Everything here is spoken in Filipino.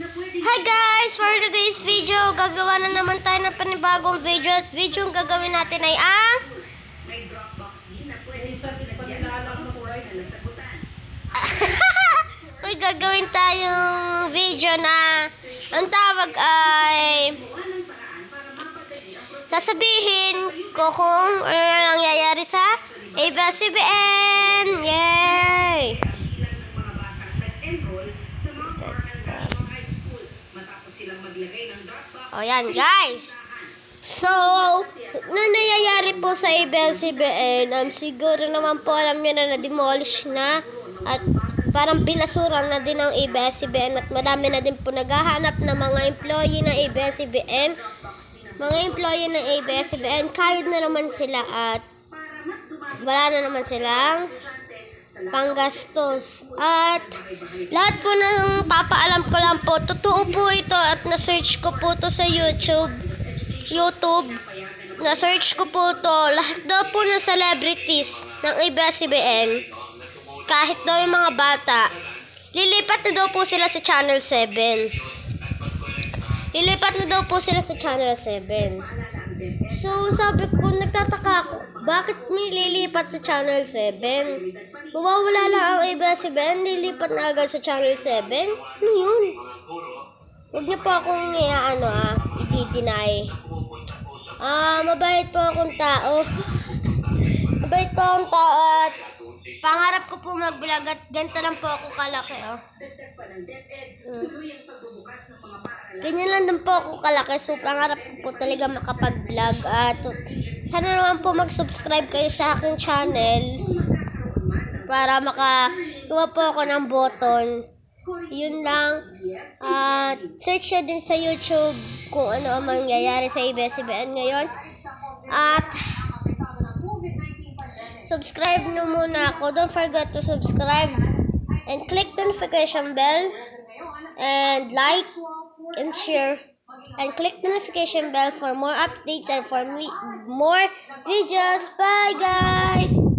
Hi guys! For today's video, gagawa na naman tayo ng panibagong video. At video yung gagawin natin ay may Dropbox din na pwede sa paglalang ng oray na nasagutan. may gagawin tayong video na ang tawag ay sasabihin ko kung ano nangyayari sa ABS-CBN. Yay! O yan guys. So, nangyayari po sa ABS-CBN, siguro naman po alam nyo na na-demolish na at parang binasuran na din ng ABS-CBN at marami na din po naghahanap ng mga employee ng ABS-CBN. Mga employee ng ABS-CBN, kahit na naman sila at wala na naman silang panggastos. At lahat po ng papaalam ko lang po, totoo po ito at na-search ko po to sa YouTube. Na-search ko po to. Lahat daw po ng celebrities ng ABS-CBN, kahit daw yung mga bata, lilipat na daw po sila sa Channel 7. Lilipat na daw po sila sa Channel 7. So, sabi ko, nagtataka ako, bakit may lilipat sa Channel 7? Mawawala lang ang ABS-CBN, lilipat na agad sa Channel 7? Ano yun? Huwag niyo po akong i-deny. Mabait po akong tao. Mabait po akong tao at pangarap ko po mag-vlog at ganito lang po ako kalaki, oh. Ganyan lang din po ako kalaki. So, pangarap ko po talaga makapag-vlog. At sana naman po mag-subscribe kayo sa aking channel para makakuha po ako ng button. Yun lang. Search nyo din sa YouTube kung ano ang mangyayari sa ABS-CBN ngayon. At subscribe nyo muna ako. Don't forget to subscribe and click the notification bell and like and share and click the notification bell for more updates and for more videos. Bye guys!